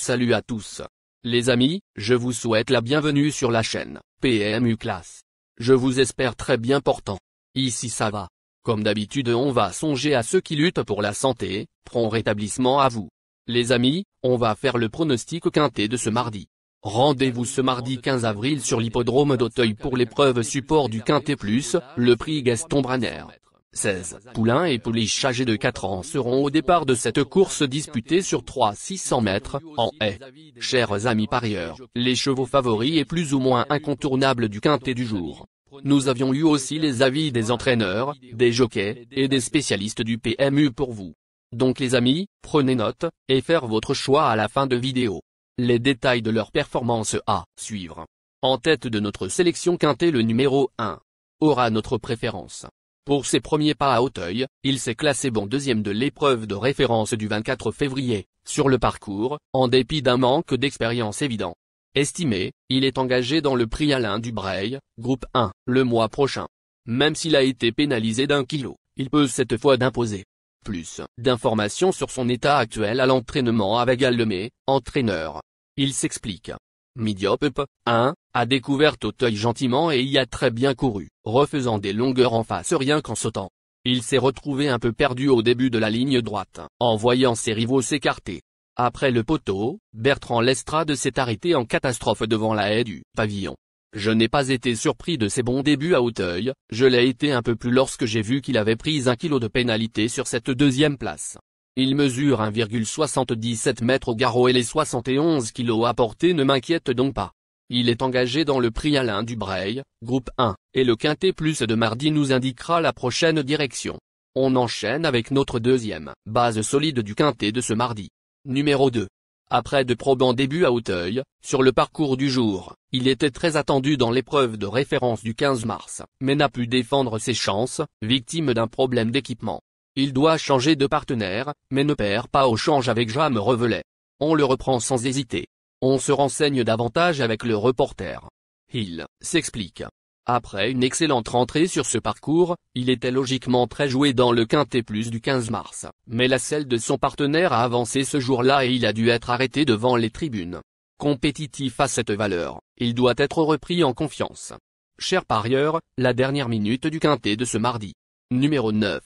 Salut à tous. Les amis, je vous souhaite la bienvenue sur la chaîne PMU Classe. Je vous espère très bien portant. Ici ça va. Comme d'habitude on va songer à ceux qui luttent pour la santé, prompt rétablissement à vous. Les amis, on va faire le pronostic quintet de ce mardi. Rendez-vous ce mardi 15 avril sur l'hippodrome d'Auteuil pour l'épreuve support du Quintet Plus, le prix Gaston Branner. 16 poulains et pouliches âgés de 4 ans seront au départ de cette course disputée sur 600 mètres, en haie. Chers amis parieurs, les chevaux favoris et plus ou moins incontournables du Quintet du jour. Nous avions eu aussi les avis des entraîneurs, des jockeys, et des spécialistes du PMU pour vous. Donc les amis, prenez note, et faire votre choix à la fin de vidéo. Les détails de leur performance à suivre. En tête de notre sélection Quintet, le numéro 1 aura notre préférence. Pour ses premiers pas à Auteuil, il s'est classé bon deuxième de l'épreuve de référence du 24 février, sur le parcours, en dépit d'un manque d'expérience évident. Estimé, il est engagé dans le prix Alain Dubreuil, groupe 1, le mois prochain. Même s'il a été pénalisé d'1 kilo, il peut cette fois d'imposer. Plus d'informations sur son état actuel à l'entraînement avec Gallemé, entraîneur. Il s'explique. Midiope, 1, a découvert Auteuil gentiment et y a très bien couru, refaisant des longueurs en face rien qu'en sautant. Il s'est retrouvé un peu perdu au début de la ligne droite, en voyant ses rivaux s'écarter. Après le poteau, Bertrand Lestrade s'est arrêté en catastrophe devant la haie du pavillon. Je n'ai pas été surpris de ses bons débuts à Auteuil, je l'ai été un peu plus lorsque j'ai vu qu'il avait pris 1 kilo de pénalité sur cette deuxième place. Il mesure 1,77 m au garrot et les 71 kilos à porter ne m'inquiètent donc pas. Il est engagé dans le prix Alain Dubreuil, groupe 1, et le Quintet Plus de mardi nous indiquera la prochaine direction. On enchaîne avec notre deuxième base solide du Quintet de ce mardi. Numéro 2. Après de probants débuts à Auteuil, sur le parcours du jour, il était très attendu dans l'épreuve de référence du 15 mars, mais n'a pu défendre ses chances, victime d'un problème d'équipement. Il doit changer de partenaire, mais ne perd pas au change avec Jam Revelet. On le reprend sans hésiter. On se renseigne davantage avec le reporter. Il s'explique. Après une excellente rentrée sur ce parcours, il était logiquement très joué dans le Quintet Plus du 15 mars, mais la selle de son partenaire a avancé ce jour-là et il a dû être arrêté devant les tribunes. Compétitif à cette valeur, il doit être repris en confiance. Chers parieurs, la dernière minute du Quintet de ce mardi. Numéro 9.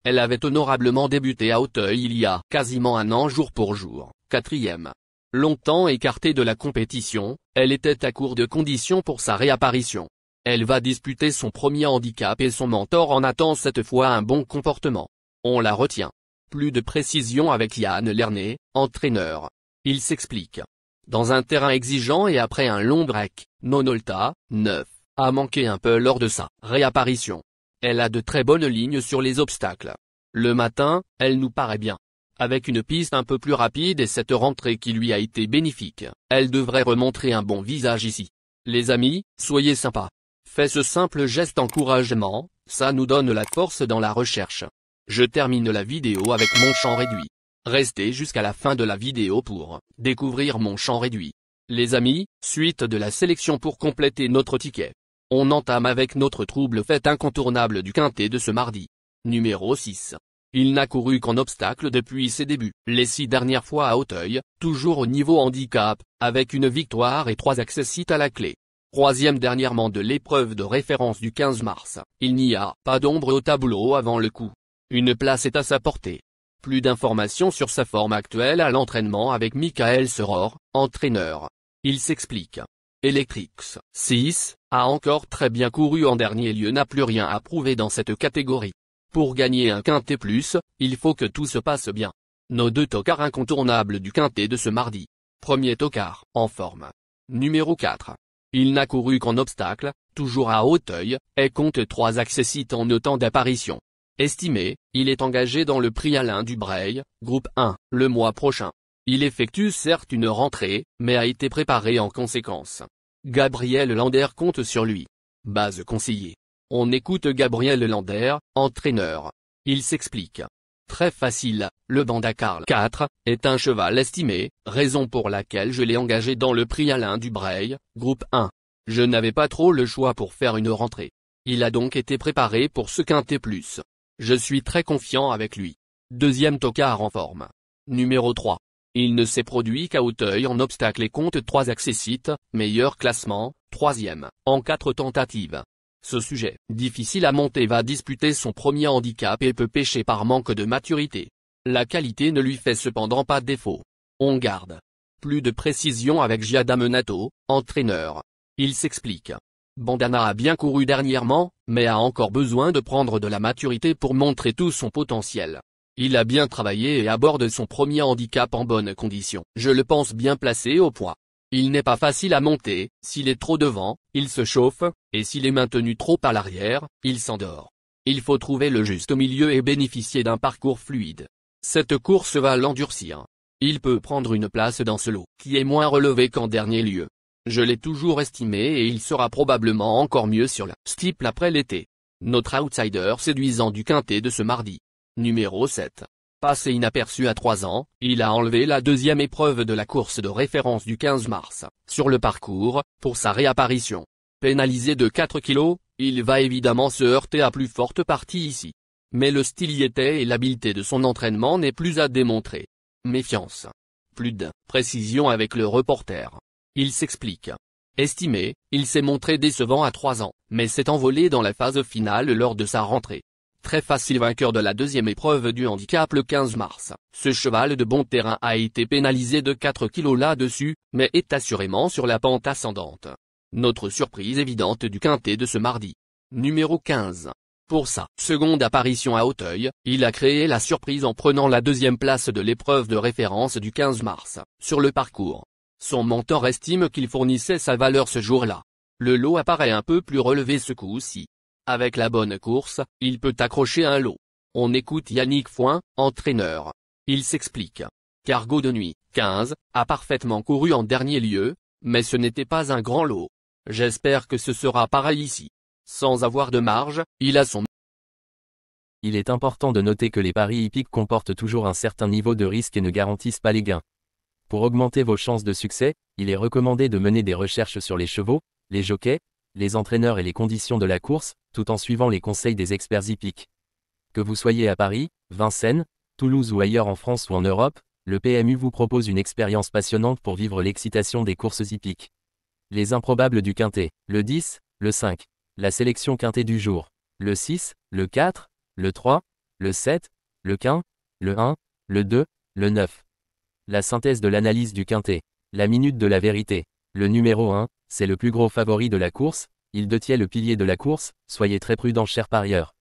Elle avait honorablement débuté à Auteuil il y a quasiment un an jour pour jour, 4e. Longtemps écartée de la compétition, elle était à court de conditions pour sa réapparition. Elle va disputer son premier handicap et son mentor en attend cette fois un bon comportement. On la retient. Plus de précision avec Yann Lernet, entraîneur. Il s'explique. Dans un terrain exigeant et après un long break, Nonolta, 9, a manqué un peu lors de sa réapparition. Elle a de très bonnes lignes sur les obstacles. Le matin, elle nous paraît bien. Avec une piste un peu plus rapide et cette rentrée qui lui a été bénéfique, elle devrait remontrer un bon visage ici. Les amis, soyez sympas. Faites ce simple geste encouragement, ça nous donne la force dans la recherche. Je termine la vidéo avec mon champ réduit. Restez jusqu'à la fin de la vidéo pour découvrir mon champ réduit. Les amis, suite de la sélection pour compléter notre ticket. On entame avec notre trouble fait incontournable du Quintet de ce mardi. Numéro 6. Il n'a couru qu'en obstacle depuis ses débuts, les 6 dernières fois à Auteuil, toujours au niveau handicap, avec une victoire et 3 accessites à la clé. Troisième dernièrement de l'épreuve de référence du 15 mars, il n'y a pas d'ombre au tableau avant le coup. Une place est à sa portée. Plus d'informations sur sa forme actuelle à l'entraînement avec Michael Seror, entraîneur. Il s'explique. Electrix, 6, a encore très bien couru en dernier lieu, n'a plus rien à prouver dans cette catégorie. Pour gagner un Quintet Plus, il faut que tout se passe bien. Nos 2 tocards incontournables du Quintet de ce mardi. Premier tocard, en forme. Numéro 4. Il n'a couru qu'en obstacle, toujours à Auteuil, et compte 3 accessites en autant d'apparitions. Estimé, il est engagé dans le prix Alain Dubreuil, groupe 1, le mois prochain. Il effectue certes une rentrée, mais a été préparé en conséquence. Gabriel Lander compte sur lui. Base conseillée. On écoute Gabriel Lander, entraîneur. Il s'explique. Très facile, le Bandacar 4, est un cheval estimé, raison pour laquelle je l'ai engagé dans le prix Alain Dubreuil, groupe 1. Je n'avais pas trop le choix pour faire une rentrée. Il a donc été préparé pour ce Quintet Plus. Je suis très confiant avec lui. Deuxième tocard en forme. Numéro 3. Il ne s'est produit qu'à Auteuil en obstacle et compte 3 accessites, meilleur classement, 3e, en 4 tentatives. Ce sujet, difficile à monter, va disputer son premier handicap et peut pécher par manque de maturité. La qualité ne lui fait cependant pas défaut. On garde plus de précision avec Giada Menato, entraîneur. Il s'explique. Bandana a bien couru dernièrement, mais a encore besoin de prendre de la maturité pour montrer tout son potentiel. Il a bien travaillé et aborde son premier handicap en bonne condition. Je le pense bien placé au poids. Il n'est pas facile à monter, s'il est trop devant, il se chauffe, et s'il est maintenu trop à l'arrière, il s'endort. Il faut trouver le juste milieu et bénéficier d'un parcours fluide. Cette course va l'endurcir. Il peut prendre une place dans ce lot, qui est moins relevé qu'en dernier lieu. Je l'ai toujours estimé et il sera probablement encore mieux sur la steeple après l'été. Notre outsider séduisant du quintet de ce mardi. Numéro 7. Passé inaperçu à 3 ans, il a enlevé la deuxième épreuve de la course de référence du 15 mars, sur le parcours, pour sa réapparition. Pénalisé de 4 kilos, il va évidemment se heurter à plus forte partie ici. Mais le style y était et l'habileté de son entraînement n'est plus à démontrer. Méfiance. Plus de précision avec le reporter. Il s'explique. Estimé, il s'est montré décevant à 3 ans, mais s'est envolé dans la phase finale lors de sa rentrée. Très facile vainqueur de la deuxième épreuve du handicap le 15 mars, ce cheval de bon terrain a été pénalisé de 4 kilos là-dessus, mais est assurément sur la pente ascendante. Notre surprise évidente du quintet de ce mardi. Numéro 15. Pour sa seconde apparition à Auteuil, il a créé la surprise en prenant la deuxième place de l'épreuve de référence du 15 mars, sur le parcours. Son mentor estime qu'il fournissait sa valeur ce jour-là. Le lot apparaît un peu plus relevé ce coup-ci. Avec la bonne course, il peut accrocher un lot. On écoute Yannick Foin, entraîneur. Il s'explique. Cargo de nuit, 15, a parfaitement couru en dernier lieu, mais ce n'était pas un grand lot. J'espère que ce sera pareil ici. Sans avoir de marge, il a son... Il est important de noter que les paris hippiques comportent toujours un certain niveau de risque et ne garantissent pas les gains. Pour augmenter vos chances de succès, il est recommandé de mener des recherches sur les chevaux, les jockeys, les entraîneurs et les conditions de la course, tout en suivant les conseils des experts hippiques. Que vous soyez à Paris, Vincennes, Toulouse ou ailleurs en France ou en Europe, le PMU vous propose une expérience passionnante pour vivre l'excitation des courses hippiques. Les improbables du quintet, le 10, le 5. La sélection quintet du jour, le 6, le 4, le 3, le 7, le 15, le 1, le 2, le 9. La synthèse de l'analyse du quintet, la minute de la vérité. Le numéro 1, c'est le plus gros favori de la course, il détient le pilier de la course, soyez très prudents chers parieurs.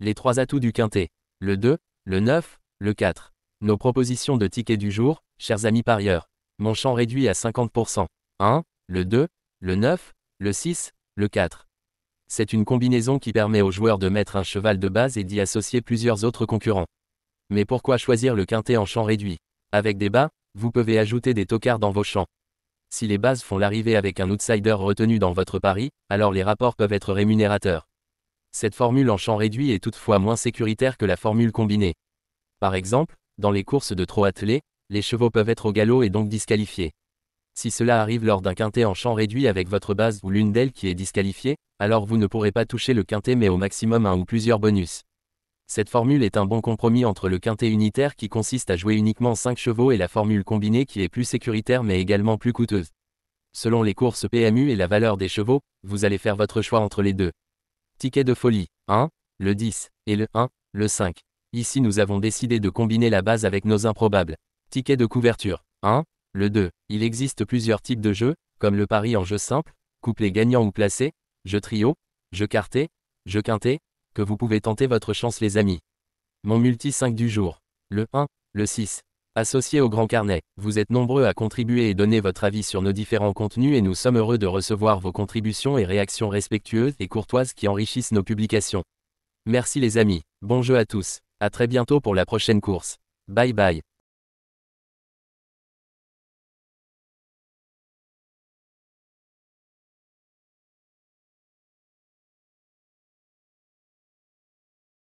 Les 3 atouts du quintet, le 2, le 9, le 4. Nos propositions de tickets du jour, chers amis parieurs. Mon champ réduit à 50%. 1, le 2, le 9, le 6, le 4. C'est une combinaison qui permet aux joueurs de mettre un cheval de base et d'y associer plusieurs autres concurrents. Mais pourquoi choisir le quintet en champ réduit? Avec des bas, vous pouvez ajouter des tocards dans vos champs. Si les bases font l'arrivée avec un outsider retenu dans votre pari, alors les rapports peuvent être rémunérateurs. Cette formule en champ réduit est toutefois moins sécuritaire que la formule combinée. Par exemple, dans les courses de trot attelé, les chevaux peuvent être au galop et donc disqualifiés. Si cela arrive lors d'un quintet en champ réduit avec votre base ou l'une d'elles qui est disqualifiée, alors vous ne pourrez pas toucher le quintet mais au maximum un ou plusieurs bonus. Cette formule est un bon compromis entre le quintet unitaire qui consiste à jouer uniquement 5 chevaux et la formule combinée qui est plus sécuritaire mais également plus coûteuse. Selon les courses PMU et la valeur des chevaux, vous allez faire votre choix entre les deux. Ticket de folie, 1, le 10, et le 1, le 5. Ici nous avons décidé de combiner la base avec nos improbables. Ticket de couverture, 1, le 2. Il existe plusieurs types de jeux, comme le pari en jeu simple, couplet gagnant ou placé, jeu trio, jeu quarté, jeu quintet, que vous pouvez tenter votre chance les amis. Mon multi 5 du jour. Le 1, le 6. Associé au Grand Carnet, vous êtes nombreux à contribuer et donner votre avis sur nos différents contenus et nous sommes heureux de recevoir vos contributions et réactions respectueuses et courtoises qui enrichissent nos publications. Merci les amis, bon jeu à tous, à très bientôt pour la prochaine course. Bye bye.